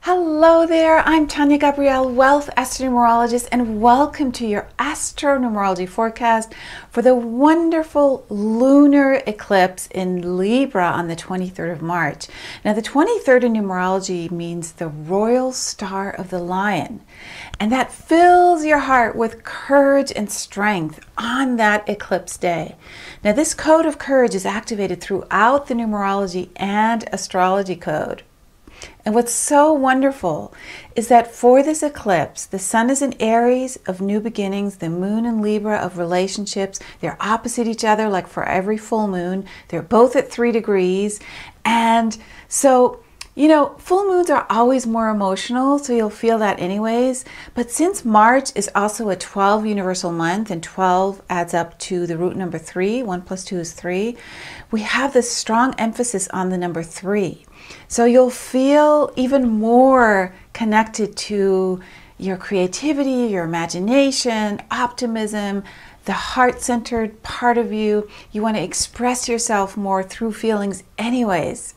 Hello there, I'm Tania Gabrielle, Wealth Astronumerologist, and welcome to your Astronumerology forecast for the wonderful lunar eclipse in Libra on the 23rd of March. Now, the 23rd in numerology means the royal star of the lion, and that fills your heart with courage and strength on that eclipse day. Now, this code of courage is activated throughout the numerology and astrology code. And what's so wonderful is that for this eclipse, the sun is in Aries of new beginnings, the moon in Libra of relationships. They're opposite each other like for every full moon. They're both at 3 degrees. And so, you know, full moons are always more emotional, so you'll feel that anyways. But since March is also a 12 universal month, and 12 adds up to the root number 3, 1 plus 2 is 3, we have this strong emphasis on the number 3. So you'll feel even more connected to your creativity, your imagination, optimism, the heart-centered part of you. You want to express yourself more through feelings anyways.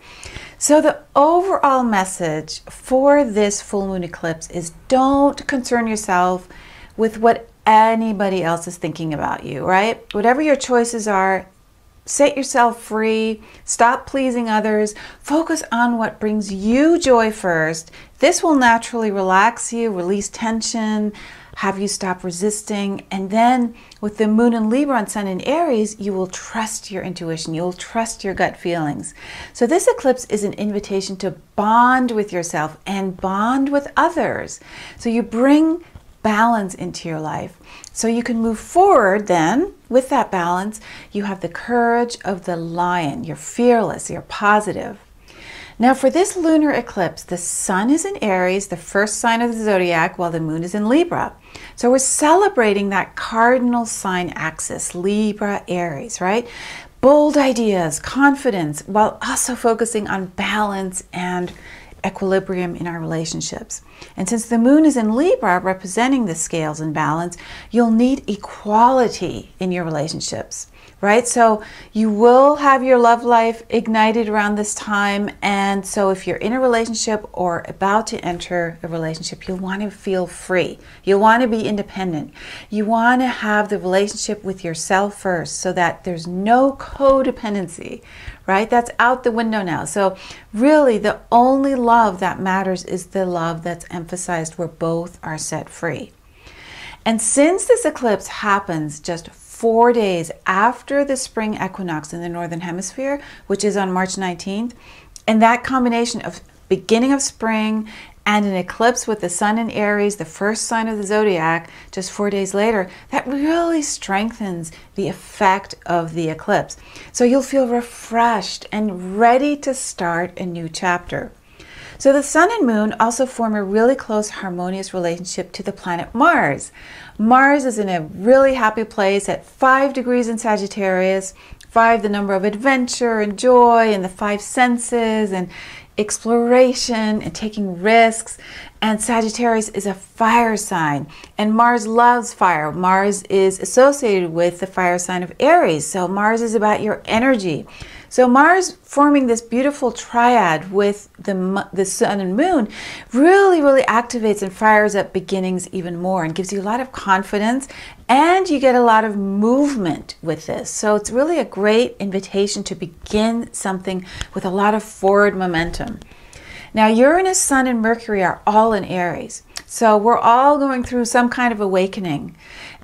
So the overall message for this full moon eclipse is don't concern yourself with what anybody else is thinking about you, right? Whatever your choices are, set yourself free, stop pleasing others, focus on what brings you joy first. This will naturally relax you, release tension, have you stop resisting. And then with the moon in Libra and sun in Aries, you will trust your intuition. You'll trust your gut feelings. So this eclipse is an invitation to bond with yourself and bond with others. So you bring balance into your life. So you can move forward then with that balance. You have the courage of the lion. You're fearless, you're positive. Now for this lunar eclipse, the sun is in Aries, the first sign of the zodiac, while the moon is in Libra. So we're celebrating that cardinal sign axis, Libra, Aries, right? Bold ideas, confidence, while also focusing on balance and equilibrium in our relationships. And since the moon is in Libra, representing the scales and balance, you'll need equality in your relationships, right? So you will have your love life ignited around this time. And so if you're in a relationship or about to enter a relationship, you'll want to feel free. You'll want to be independent. You want to have the relationship with yourself first so that there's no codependency, right? That's out the window now. So really the only love that matters is the love that's emphasized where both are set free. And since this eclipse happens just 4 days after the spring equinox in the Northern Hemisphere, which is on March 19th, and that combination of beginning of spring and an eclipse with the sun in Aries, the first sign of the zodiac, just 4 days later, that really strengthens the effect of the eclipse. So you'll feel refreshed and ready to start a new chapter. So the sun and moon also form a really close harmonious relationship to the planet Mars. Mars is in a really happy place at 5 degrees in Sagittarius, 5 the number of adventure and joy and the 5 senses and exploration and taking risks. And Sagittarius is a fire sign, and Mars loves fire. Mars is associated with the fire sign of Aries, so Mars is about your energy. So Mars forming this beautiful triad with the sun and moon really activates and fires up beginnings even more and gives you a lot of confidence, and you get a lot of movement with this. So it's really a great invitation to begin something with a lot of forward momentum. Now Uranus, Sun, and Mercury are all in Aries. So we're all going through some kind of awakening.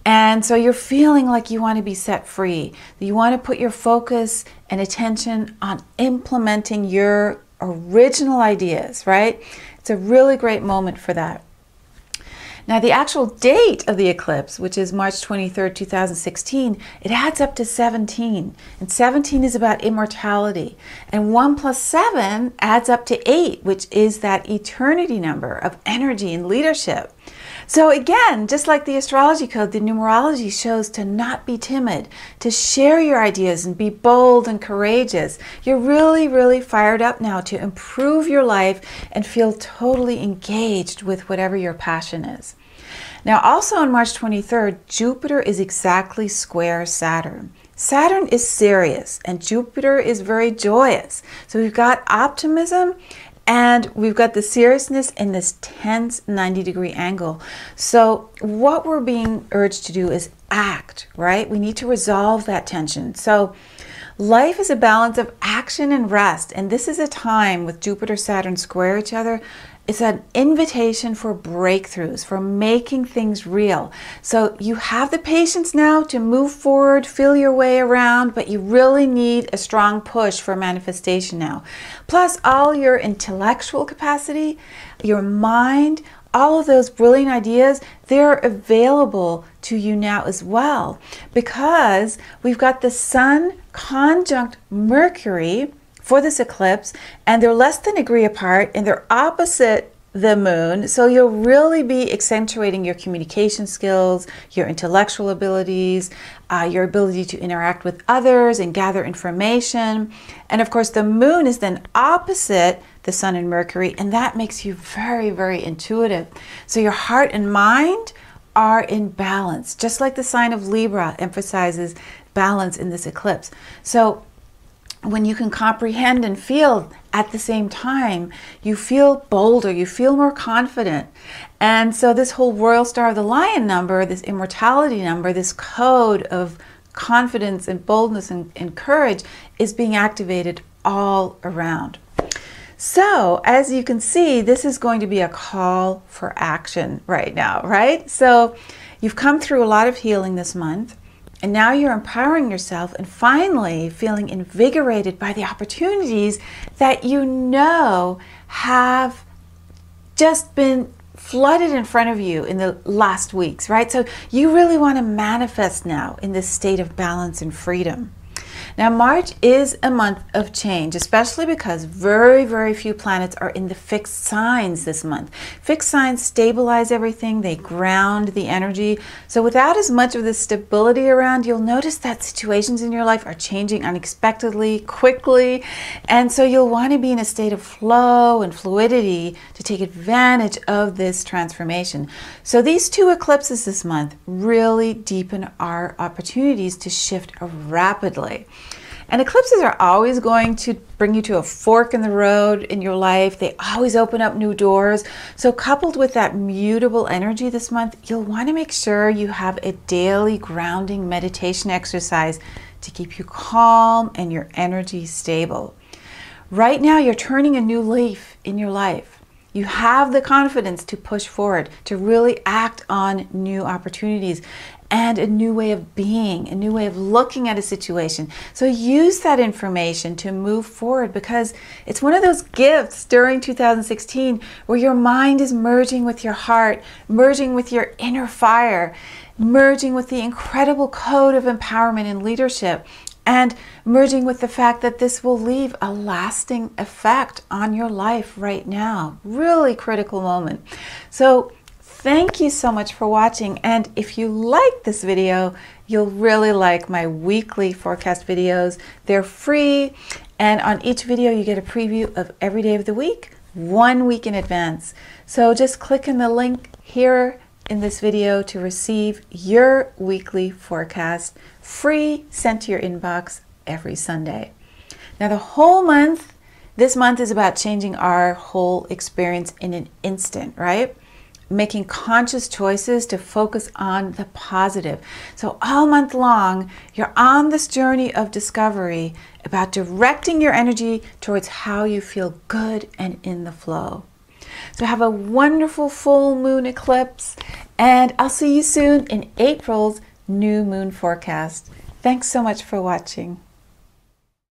And so you're feeling like you want to be set free. You want to put your focus and attention on implementing your original ideas, right? It's a really great moment for that. Now the actual date of the eclipse, which is March 23rd, 2016, it adds up to 17. And 17 is about immortality. And 1 plus 7 adds up to 8, which is that eternity number of energy and leadership. So again, just like the astrology code, the numerology shows to not be timid, to share your ideas and be bold and courageous. You're really fired up now to improve your life and feel totally engaged with whatever your passion is. Now also on March 23rd, Jupiter is exactly square Saturn. Saturn is serious and Jupiter is very joyous. So we've got optimism And we've got the seriousness in this tense 90-degree angle. So what we're being urged to do is act, right? We need to resolve that tension. So life is a balance of action and rest. And this is a time with Jupiter, Saturn square each other. It's an invitation for breakthroughs, for making things real. So you have the patience now to move forward, feel your way around, but you really need a strong push for manifestation now. Plus all your intellectual capacity, your mind, all of those brilliant ideas, they're available to you now as well, because we've got the Sun conjunct Mercury for this eclipse, and they're less than a degree apart, and they're opposite the moon. So you'll really be accentuating your communication skills, your intellectual abilities, your ability to interact with others and gather information. And of course, the moon is then opposite the Sun and Mercury, and that makes you very, very intuitive. So your heart and mind are in balance, just like the sign of Libra emphasizes balance in this eclipse. So when you can comprehend and feel at the same time, you feel bolder, you feel more confident. And so this whole Royal Star of the Lion number, this immortality number, this code of confidence and boldness and courage is being activated all around. So as you can see, this is going to be a call for action right now, right? So you've come through a lot of healing this month. And now you're empowering yourself and finally feeling invigorated by the opportunities that you know have just been flooded in front of you in the last weeks, right? So you really want to manifest now in this state of balance and freedom. Now, March is a month of change, especially because very, very few planets are in the fixed signs this month. Fixed signs stabilize everything, they ground the energy. So without as much of the stability around, you'll notice that situations in your life are changing unexpectedly, quickly. And so you'll want to be in a state of flow and fluidity to take advantage of this transformation. So these two eclipses this month really deepen our opportunities to shift rapidly. And eclipses are always going to bring you to a fork in the road in your life. They always open up new doors. So coupled with that mutable energy this month, you'll want to make sure you have a daily grounding meditation exercise to keep you calm and your energy stable. Right now, you're turning a new leaf in your life. You have the confidence to push forward, to really act on new opportunities and a new way of being, a new way of looking at a situation. So use that information to move forward, because it's one of those gifts during 2016 where your mind is merging with your heart, merging with your inner fire, merging with the incredible code of empowerment and leadership, and merging with the fact that this will leave a lasting effect on your life right now. Really critical moment. So thank you so much for watching. And if you like this video, you'll really like my weekly forecast videos. They're free. And on each video, you get a preview of every day of the week, 1 week in advance. So just click in the link here in this video to receive your weekly forecast, free, sent to your inbox every Sunday. Now the whole month, this month is about changing our whole experience in an instant, right? Making conscious choices to focus on the positive. So all month long, you're on this journey of discovery about directing your energy towards how you feel good and in the flow. So have a wonderful full moon eclipse, and I'll see you soon in April's new moon forecast. Thanks so much for watching.